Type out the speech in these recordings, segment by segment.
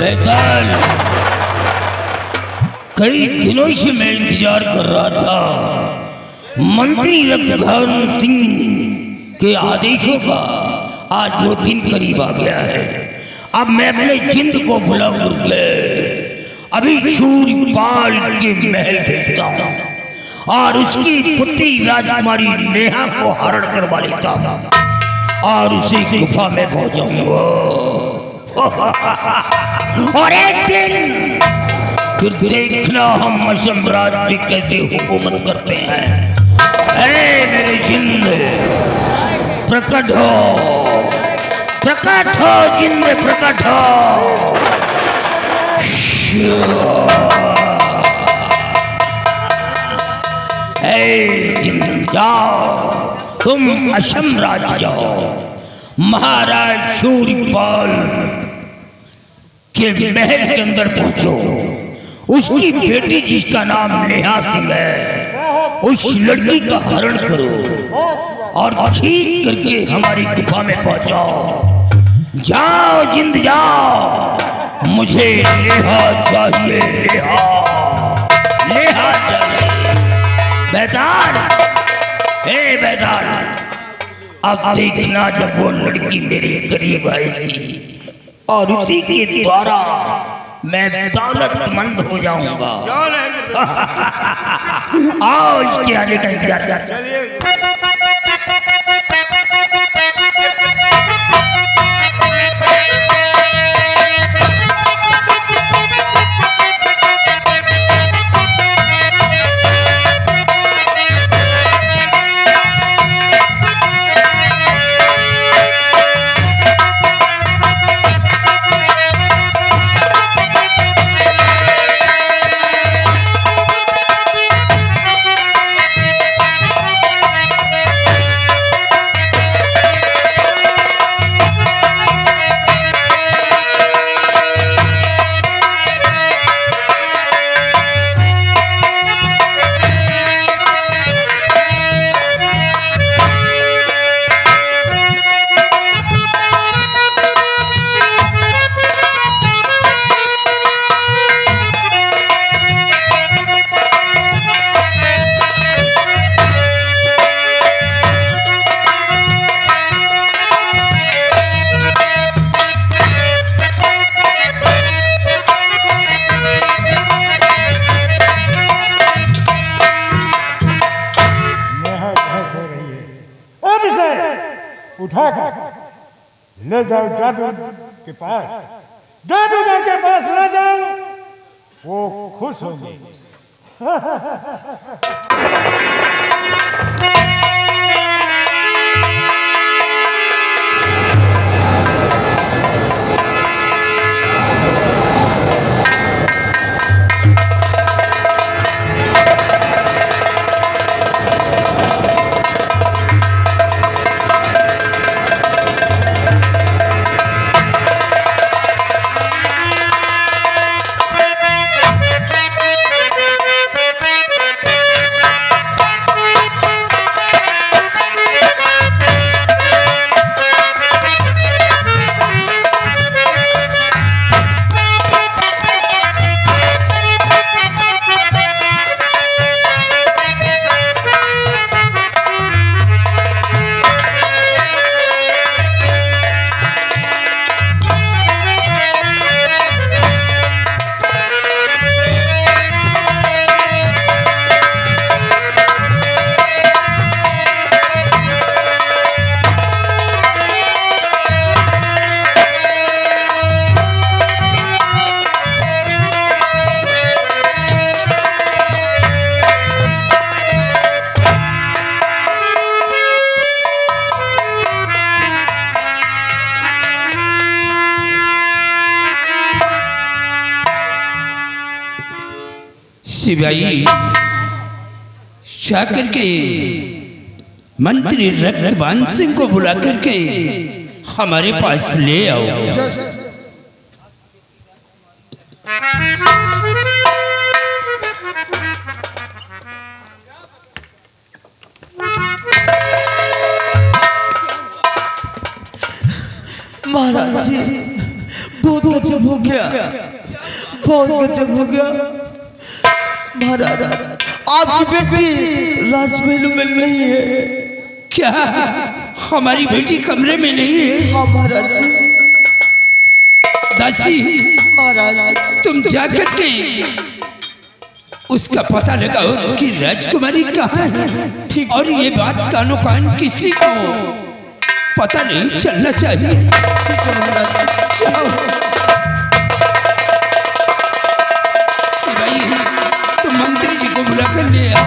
बैताल, कई दिनों से मैं इंतजार कर रहा था मंत्री रक्तधान सिंह के आदेशों का। आज वो दिन करीब आ गया है। अब मैं अपने जिंद को बुला करके अभी शूरपाल के महल भेजता हूँ और उसकी पुत्री राजकुमारी नेहा को हरण करवा लेता हूँ और उसी गुफा में पहुंचाऊंगा। और एक दिन फिर देखना हम असम राज्य कैसे हुकूमत करते हैं। अरे मेरे जिंद प्रकट हो, प्रकट हो, जिंद प्रकट हो। जिंद जाओ, तुम असम राज्य जाओ, महाराज शूरपाल के महल के अंदर पहुंचो। उसकी बेटी जिसका नाम नेहा सिंह है, उस लड़की का हरण करो और खींच करके हमारी गुफा में पहुंचाओ। जाओ जिंद जाओ, मुझे नेहा चाहिए, नेहा, नेहा चाहिए। बैताल, हे बैताल, अब देखना जब वो लड़की मेरे करीब आएगी और उसी के द्वारा मैं दौलतमंद हो जाऊंगा। आओ इसके आने का इंतजार कर। उठाकर ले जाओ जादू के पास, जादूगर के पास ले जाओ, वो खुश होंगे। सिपाही जाकर के मंत्री रक्तबान सिंह को बुला करके हमारे पास ले आओ। महाराज जी, बहुत गजब हो गया, बहुत गजब हो गया महाराज। आपकी बेटी राजमहल में नहीं है। क्या हमारी बेटी कमरे में नहीं है? हाँ महाराज। दासी महाराज तुम जाकर के उसका पता लगाओ कि राजकुमारी कहाँ है। ठीक। और ये बात कानो कान किसी को पता नहीं चलना चाहिए। ठीक है महाराज। चलो सिपाही तुम मंत्री जी को बुला कर ले आओ।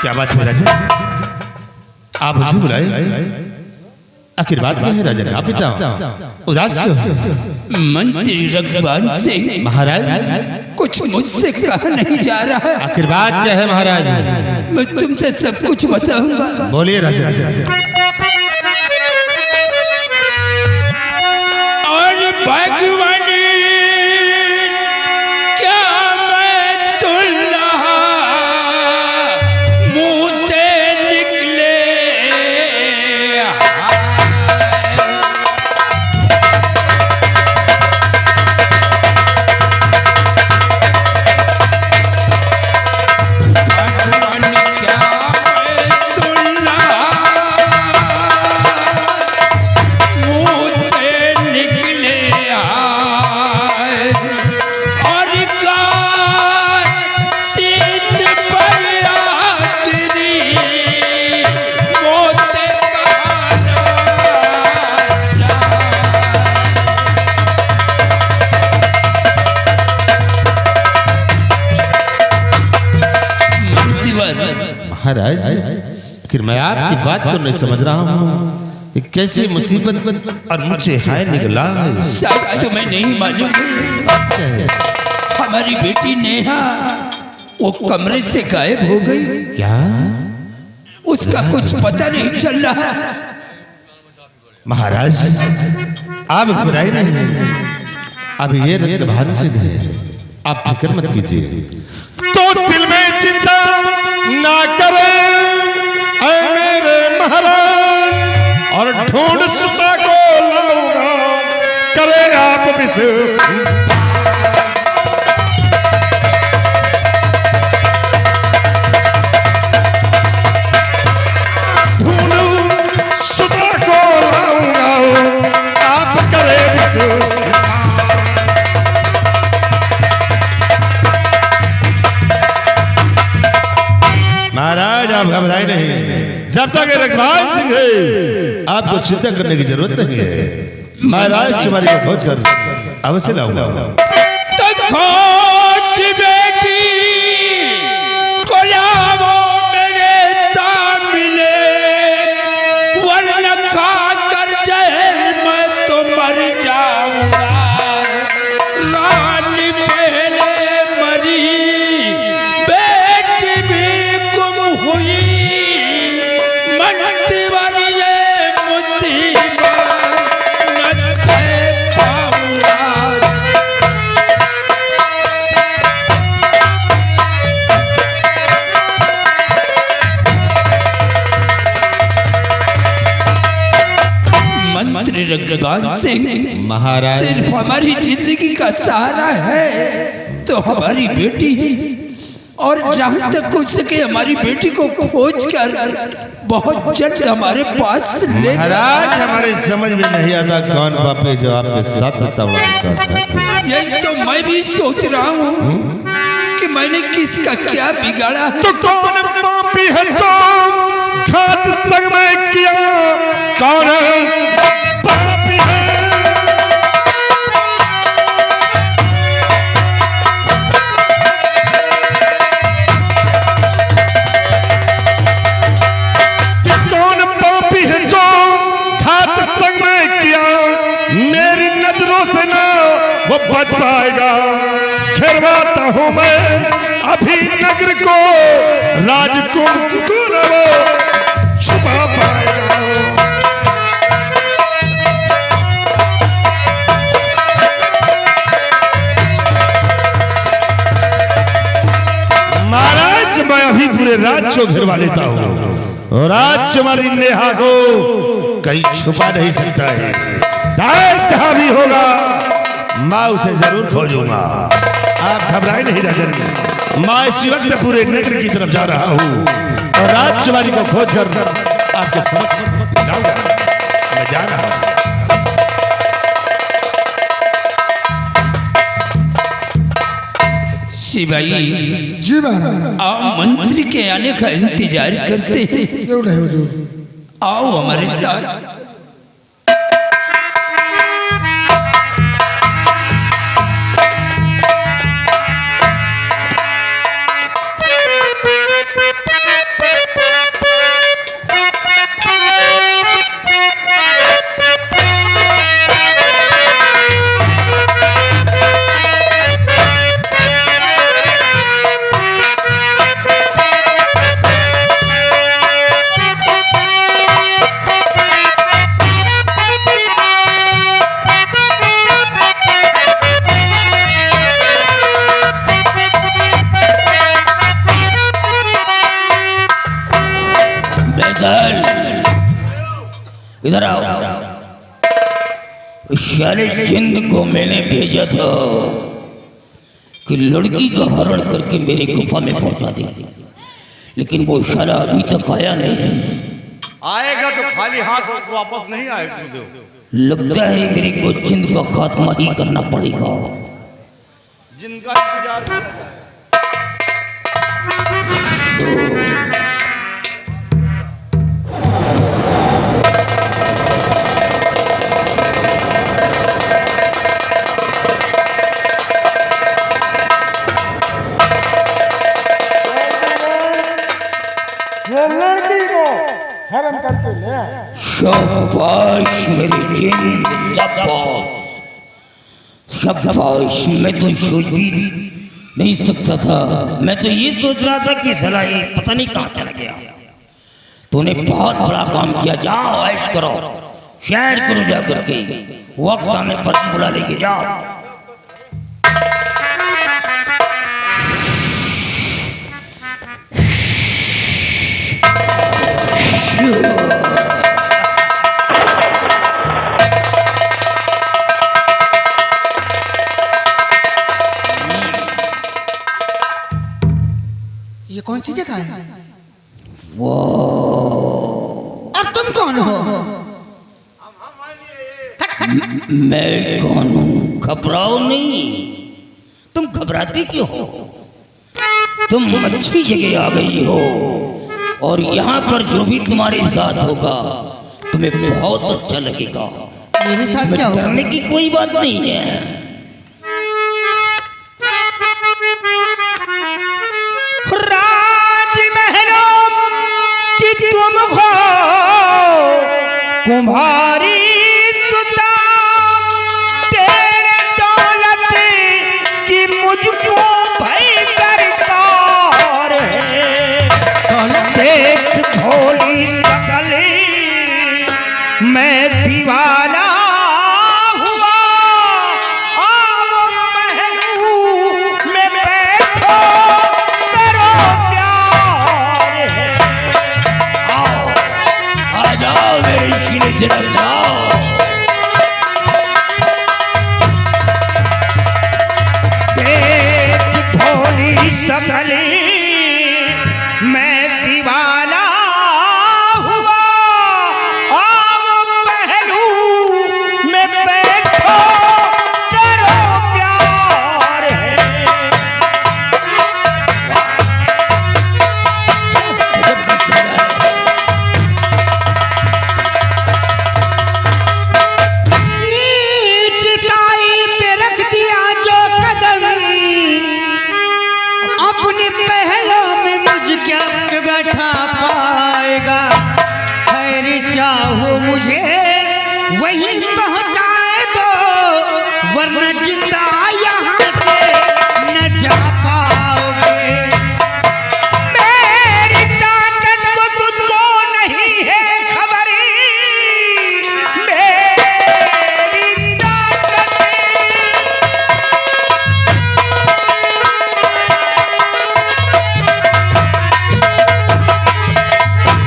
क्या बात है राजा, आप मुझे बुलाए? आखिर बात क्या है राजा? आप पिता उदास हो? मंत्री रघुवंश सिंह महाराज कुछ मुझसे कहा नहीं जा रहा। आखिर बात क्या है महाराज? मैं तुमसे सब कुछ बताऊंगा। बोलिए राजा। और भगवानी क्या मैं सुन रहा मुंह से निकले भगवान क्या मैं सुन रहा मुंह से निकले आए और गाय शीश पर आखिरी मौत का जा। महाराज आखिर मैं आपकी बात को नहीं समझ रहा हूँ। ये कैसी मुसीबत और मुझे हाय निकला है। शायद तुम्हें नहीं मालूम हमारी बेटी नेहा वो कमरे से गायब हो गई। क्या उसका कुछ पता नहीं चल रहा। महाराज आप घबराए नहीं, अब ये रत्नभानु सिंह है, आप फिक्र मत कीजिए। तो दिल में चिंता ना करें ऐ मेरे महाराज, और ढूंढ सुता को लाऊंगा, करे आप विश्वास। महाराज आप घबराए नहीं, जब तक रघुवंश सिंह है आपको चिंता करने की जरूरत नहीं है। महाराज तुम्हारी को खोज कर अवश्य लाऊंगा। तो खोज बेटी को लाओ मेरे सामने, वरना खा कर जहर मैं तो मर जाऊंगा। रानी पहले मरी, बेटी भी गुम हुई, मंतवर ये मुसीबत न सह पाऊंगा। मंत्री रघुवंश सिंह महाराज सिर्फ हमारी जिंदगी का सहारा है तो हमारी बेटी है, और जहाँ तक हो सके हमारी बेटी को खोज कर बहुत जल्द हमारे पास ले। महाराज हमारे समझ में नहीं आता कौन बापे जो आपके साथ इतना बड़ा विश्वास करते हैं। यही तो मैं भी सोच रहा हूँ कि मैंने किसका क्या बिगाड़ा है। तो कौन पापी है तो घात संग में किया, कौन पापी है? तो कौन पापी है जो घात संग में किया, मेरी नजरों से ना वो बच पाएगा। घेरवाता हूं मैं अभी नगर को, राजकुंड को न वो छुपा पाएगा। महाराज मैं अभी पूरे राज्य को घेरवा लेता हूँ, और आज तुम्हारी नेहा को कहीं छुपा नहीं सकता है। चाहे जहां भी होगा मैं उसे जरूर खोजूंगा। आप घबराए नहीं राजन, मैं इसी वक्त पूरे नगर की तरफ जा रहा हूँ और राजकुमारी को खोजकर आपके समक्ष लाऊंगा। मैं जा रहा हूँ। सिपाही जी महाराज। आओ, मंत्री के आने का इंतजार करते हैं। क्यों नहीं हुजूर? आओ हमारे साथ। इधर आओ। शाले जिंद को मैंने भेजा था कि लड़की का हरण करके मेरे गुफा में पहुंचा दे, लेकिन वो शाला अभी तक आया नहीं। आएगा तो खाली हाथ वापस नहीं आएगा। लगता है मेरे को जिंद का खात्मा ही करना पड़ेगा। जिनका इंतजार किया जाए। ये लड़की को हरण करके ले आए। शाबाश मेरे जिन, शाबाश शाबाश। मैं तो सोच भी नहीं सकता था। मैं तो ये सोच रहा था कि साला ये पता नहीं कहाँ चला गया। तूने बहुत बड़ा काम किया। जाओ ऐश करो, शहर करो जा करके, वक्त आने पर बुला लेके जाओ। ये कौन सी जगह है? वो और तुम कौन हो? मैं कौन हूँ? घबराओ नहीं। तुम घबराती क्यों हो? तुम अच्छी जगह आ गई हो और यहाँ पर जो भी तुम्हारे साथ होगा तुम्हें बहुत अच्छा लगेगा। मेरे साथ क्या होगा? डरने की कोई बात नहीं है। राजमहलों की तुम हो कुम्हारी सुता, तेरे दौलत की मुझको भय दरकार है। देख भोली शकली मैं दीवाना हुआ, आओ महबूब में बैठो करो प्यार है। आओ आ जाओ मेरे सीने से लग जाओ। देख भोली शकली मैं दीवाना हुआ, आओ पहलू में बैठो करो प्यार है। नीच काई पे रख दिया जो कदम, अपने पहलों में मुझ क्या बैठा पाएगा। खैर चाहो मुझे वहीं पहुंचाए दो, वरना जिंदा यहाँ से न जा पाओगे। मेरी ताकत को तुझको नहीं है खबरी, मेरी ताकत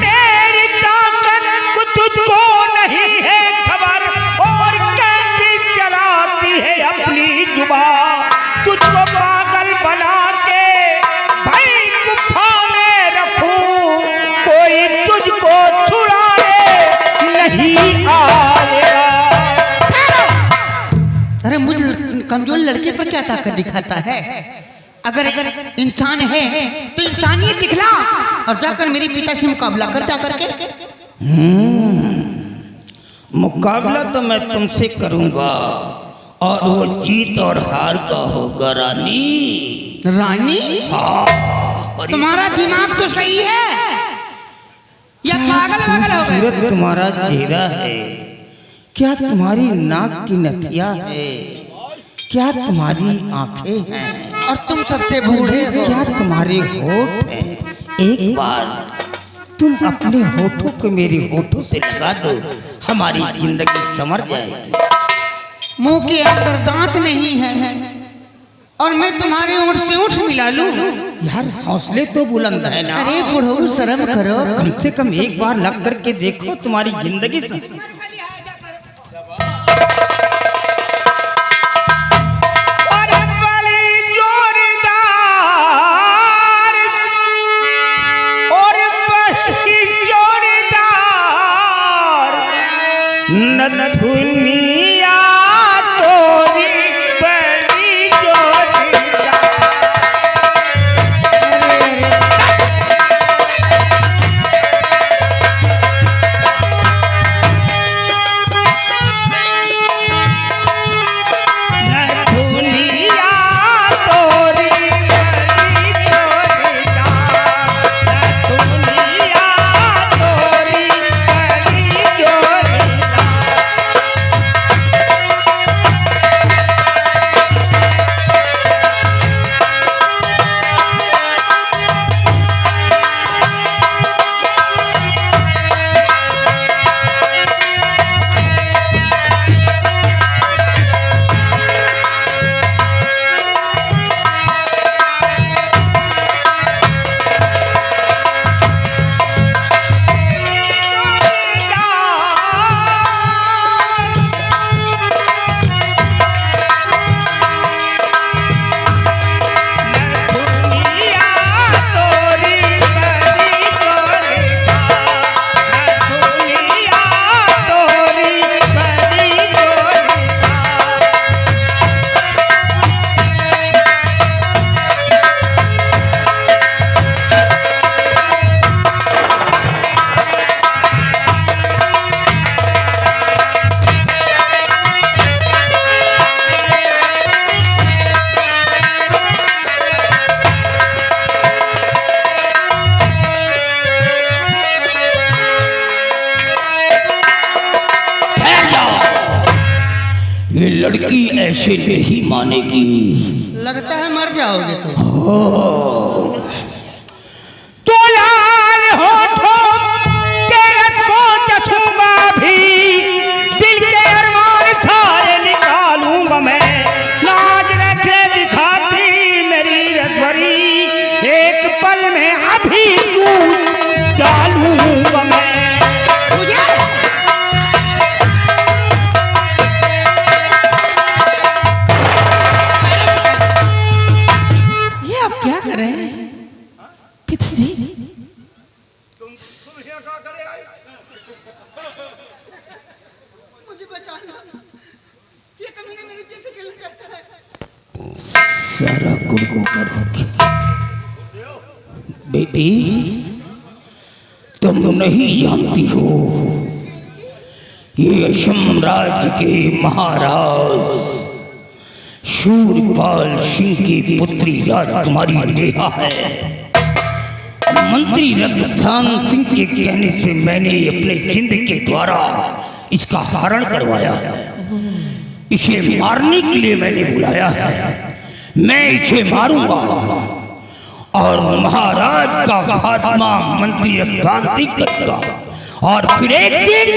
मेरी कंधे पर क्या ताकत दिखाता है? अगर इंसान है तो इंसानियत दिखला और जाकर मेरे पिता से मुकाबला कर जाकर के। मुकाबला तो मैं तुमसे करूंगा और वो जीत और हार का होगा रानी। रानी? हाँ। तुम्हारा दिमाग तो सही है या पागल पागल हो गए? सूरत तुम्हारा चेहरा है, क्या तुम्हारी नाक की नथिया है, क्या तुम्हारी आंखें हैं, और तुम सबसे बूढ़े हो। क्या तुम्हारे होठ हैं? एक बार तुम अपने होठों को मेरे होठों से लगा दो, हमारी जिंदगी संवर जाएगी। मुंह के अंदर दांत नहीं है और मैं तुम्हारे ओठ से ओठ मिला लूं? यार हौसले तो बुलंद है ना। अरे बुढ़ऊ शर्म करो। कम से कम एक बार लग करके देखो, तुम्हारी जिंदगी नथुनिया तोरी बड़ी जोड़ीदार। नथुनिया तोरी बड़ी जोड़ीदार। नथुनिया तोरी बड़ी जोड़ीदार। ये लड़की ऐसे नहीं मानेगी। लगता है मर जाओगे तुम। तो लाल होठों के रत को चछूंगा भी, दिल के अरमान सारे निकालूंगा मैं। लाज रखे दिखाती मेरी रतभरी, एक पल में अभी कूद डालूंगा मैं। क्या कर रहे हैं पिताजी? मुझे बचाना, ये कमीना मेरे जैसे खेलना चाहता है। सारा गुड़गो करोगे बेटी, तुम नहीं जानती हो ये साम्राज्य के महाराज शूरपाल सिंह की पुत्री राजकुमारी नेहा है। मंत्री रघुनाथ सिंह के कहने से मैंने अपने जिंद के द्वारा इसका हरण करवाया है। इसे मारने के लिए मैंने बुलाया है। मैं इसे मारूंगा और महाराज का खात्मा मंत्री रघुनाथ सिंह करेगा, और फिर एक दिन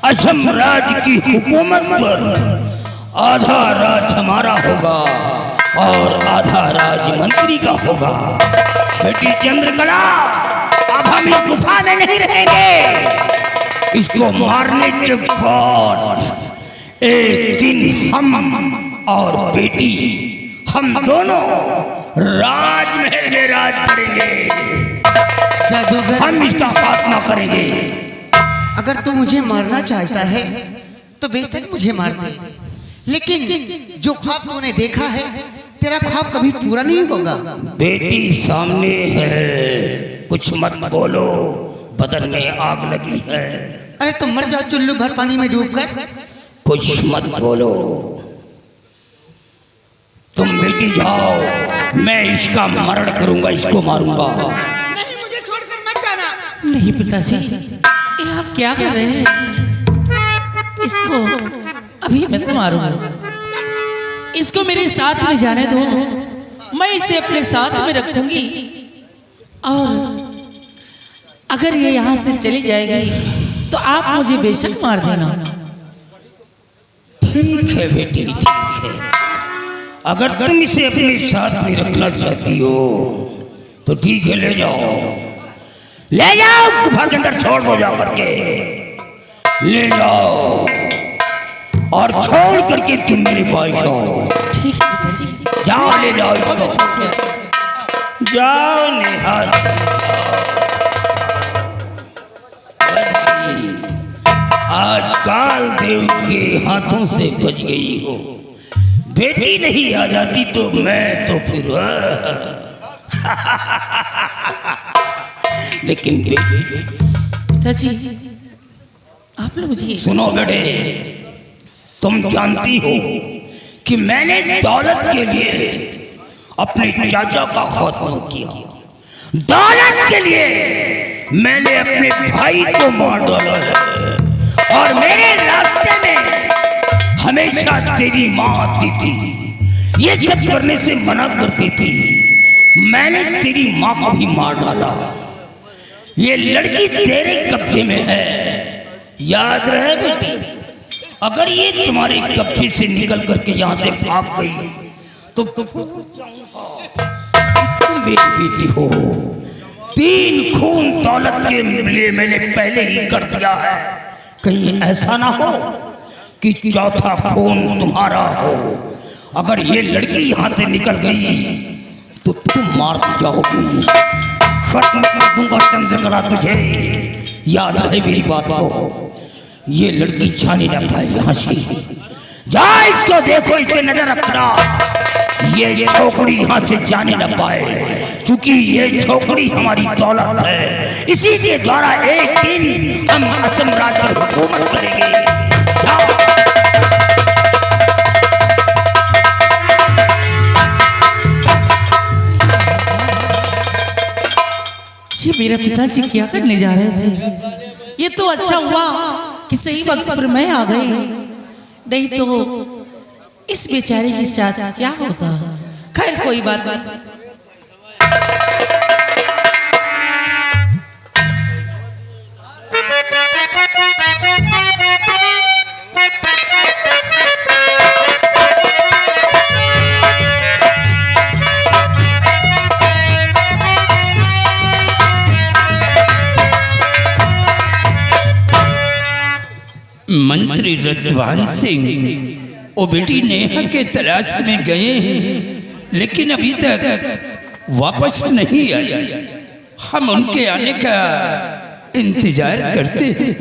असम राज्य की हुकूमत पर आधा राज हमारा होगा और आधा राज मंत्री का होगा। बेटी चंद्रकला, अब हम इस गुफा में नहीं रहेंगे। इसको मारने के बाद एक दिन हम और बेटी, हम दोनों राजमहल में राज करेंगे। जादूगर, हम इसका खात्मा करेंगे। अगर तू मुझे मारना चाहता है तो बेहतर मुझे मार दे, लेकिन जो ख्वाब तूने देखा है तेरा ख्वाब कभी पूरा नहीं होगा। बेटी सामने है, कुछ मत बोलो, बदन में आग लगी है। अरे तुम मर जाओ चुल्लू भर पानी में डूब कर। कुछ मत बोलो, तुम बेटी जाओ, मैं इसका मरण करूंगा, इसको मारूंगा। नहीं, मुझे छोड़कर मत जाना। नहीं पिताजी, ये आप क्या कर रहे हैं? इसको अभी मैं तो मारूंगा। इसको मेरे साथ में जाने दो, मैं इसे अपने साथ में रखूंगी और अगर ये यहाँ से चली जाएगी तो आप मुझे बेशक मार देना। ठीक है बेटी, ठीक है। अगर तुम इसे अपने साथ में रखना चाहती हो तो ठीक है, ले जाओ, ले जाओ, गुफा के अंदर छोड़ दो, जा करके ले जाओ और छोड़ करके तुम मेरे पास आओ। ठीक है पिताजी, जाओ, ले जाओ, मैं छोड़ के जाओ नेहा। आज काल देव के हाथों से बच गई हो। बेटी नहीं आ जाती तो मैं तो फिर लेकिन बेटी, पिताजी आप लोग मुझे सुनो बेटे, तुम जानती हो कि मैंने दौलत के लिए अपने चाचा का खात्मा किया, दौलत के लिए मैंने अपने भाई को मार डाला है और मेरे रास्ते में हमेशा तेरी माँ आती थी, ये सब करने से मना करती थी। मैंने तेरी माँ को भी मार डाला। ये लड़की तेरे कब्जे में है, याद रहे बेटी। अगर ये तुम्हारे कब्जे से निकल करके यहाँ से भाग गई तो तुम मेरी बेटी हो। 3 खून दौलत के लिए मैंने पहले ही कर दिया है, कहीं ऐसा ना हो कि चौथा खून तुम्हारा हो। अगर ये लड़की यहाँ से निकल गई तो तुम मार दी जाओगी, खत्म कर दूंगा चंद्रकला तुझे, याद रहे मेरी बात को। ये लड़की जाने ना पाए यहाँ से, जा इसको देखो, इस पे नजर रखना, ये छोकरी यहाँ से जाने न पाए, क्योंकि ये छोकरी हमारी दौलत है। इसी के द्वारा एक दिन हम असम राज्य पर हुकूमत करेंगे। जाओ। ये मेरे पिताजी क्या करने जा रहे थे? ये तो अच्छा हुआ कि सही वक्त पर मैं आ गई, नहीं तो इस बेचारे के साथ क्या होता। खैर कोई बात नहीं। मंत्री रतवान सिंह वो बेटी नेहा के तलाश में गए हैं, लेकिन अभी तक वापस नहीं आए। हम उनके आने का इंतजार करते हैं।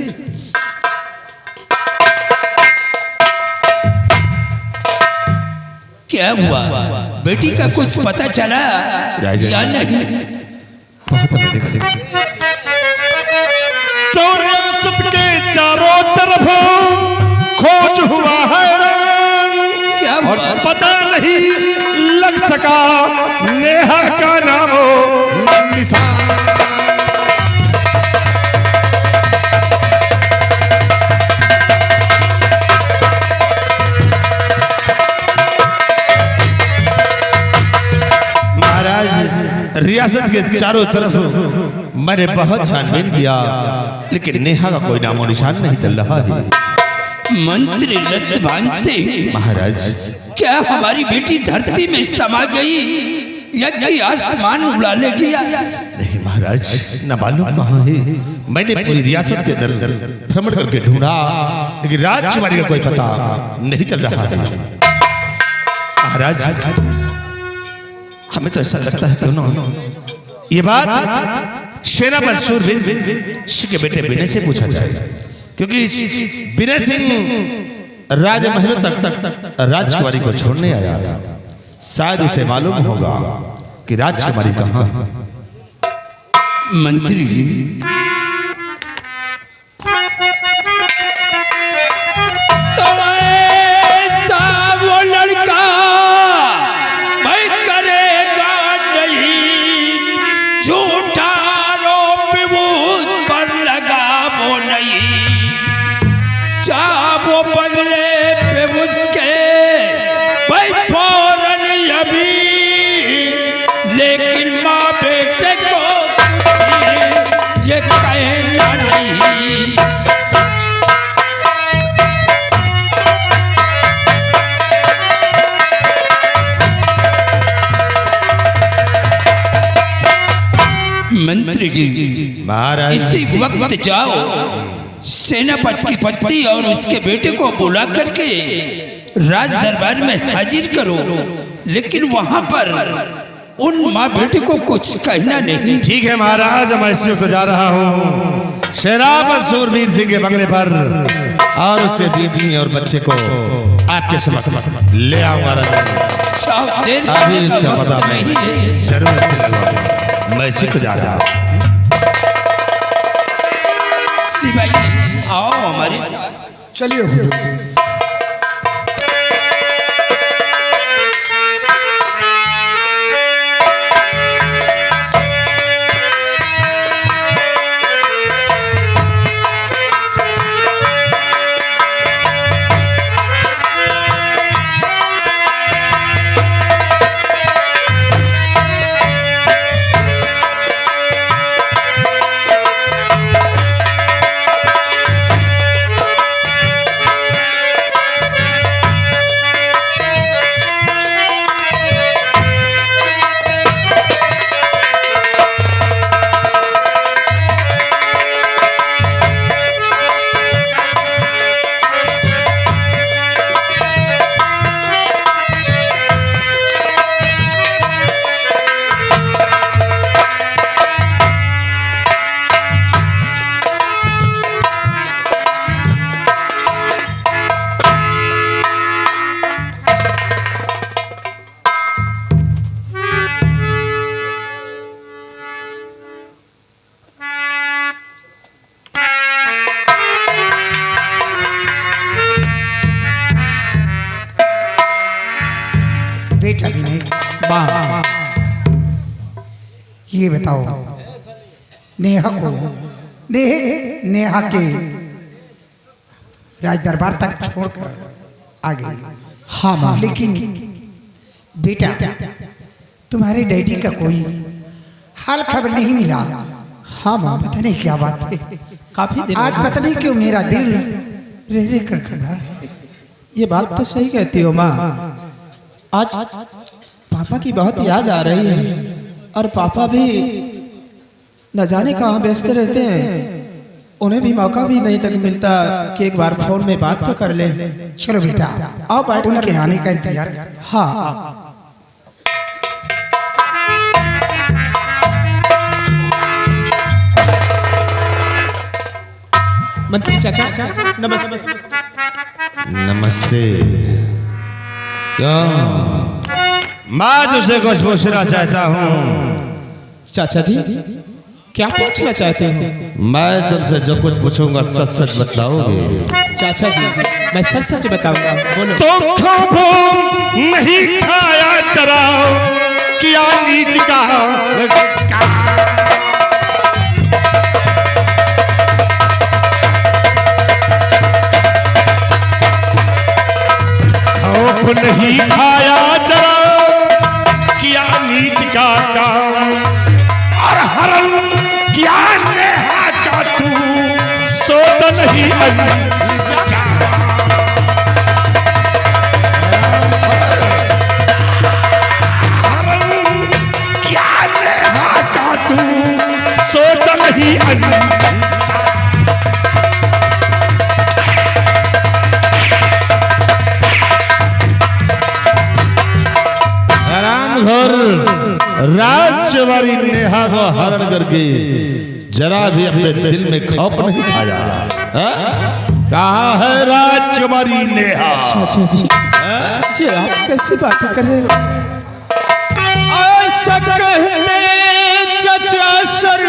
क्या हुआ, बेटी का कुछ पता चला या नहीं? तो रियासत के चारों तरफ खोज हुआ है क्या और पता नहीं लग सका नेहा का नामो निशान। महाराज, रियासत के चारों तरफ मैंने बहुत छानबीन किया, लेकिन नेहा का कोई नामो निशान नहीं चल रहा है। मंत्री रतवान सिंह महाराज, क्या हमारी बेटी धरती में समा गई या कि आसमान उड़ा ले गया? नहीं महाराज, न मालूम कहाँ है। मैंने पूरी रियासत के अंदर भ्रमण करके ढूंढा, लेकिन राजकुमारी का कोई पता नहीं चल रहा है। महाराज, हमें तो ऐसा लगता है क्यों ना ये बात सेना पर सूरवीर के बेटे विनय से पूछा जाए, क्योंकि विनय सिंह राजमहल तक राजकुमारी को छोड़ने आया था। शायद उसे मालूम होगा कि राजकुमारी कहाँ है। मंत्री जी, तो ऐसा वो लड़का भाई करेगा नहीं, झूठा आरोप उस पर लगा वो नहीं, जा वो बंगले पे उसके भाई फौरन अभी, लेकिन माँ बेटे को कुछ ये कहना नहीं। मंत्री जी, महाराज, इसी वक्त जाओ, सेनापति की पत्नी और उसके बेटे को बुला करके राज दरबार में हाजिर करो, लेकिन वहां पर उन माँ बेटे को कुछ कहना नहीं। ठीक है महाराज, मैं इसी को जा रहा हूँ सेनापति सूरवीर सिंह के बंगले पर, और उससे बीवी और बच्चे को आपके समक्ष ले आऊंगा। अभी उससे पता नहीं, जरूर से लगवाऊंगा। मैं इसी को जा रहा हूँ। सिपाही आओ हमारे साथ। चलिए हुजूर। बेटा भी नहीं। ये बताओ, नेहा को नेहा के राज दरबार तक छोड़कर आ गई। हाँ माँ। लेकिन बेटा, तुम्हारे डैडी का कोई हाल खबर नहीं मिला। हाँ माँ। पता नहीं क्या बात है, काफी आज पता नहीं क्यों मेरा दिल रे रे कर खड़ा है। ये बात तो सही कहती हो माँ। आज पापा की बहुत याद आ रही है, और पापा भी न जाने कहाँ व्यस्त रहते हैं। उन्हें भी मौका भी नहीं तक मिलता कि एक बार फोन में बात तो कर ले। चलो बेटा, आओ बैठ उनके आने का इंतजार। हाँ। मंत्री चाचा नमस्ते। नमस्ते। क्यों? मैं तुझसे कुछ पूछना चाहता हूँ। चाचा जी क्या पूछना चाहते हो? मैं तुमसे जो कुछ पूछूंगा सच सच बताओगे? चाचा जी मैं सच सच बताऊंगा, बोलो। तो खाओ नहीं खाया चराओ, किया नीच का नहीं खाया जरा, किया नीच का काम, और हरम किया नेहा का तू सोच नहीं। हरम किया नेहा का तू सोच नहीं। घर राजकुमारी नेहा को हरण करके जरा भी अपने दिल में खौफ नहीं खाया। कहाँ है राजकुमारी नेहा? अच्छा जी जी आप कैसी बातें कर रहे हो? ऐसा कहते चचा सर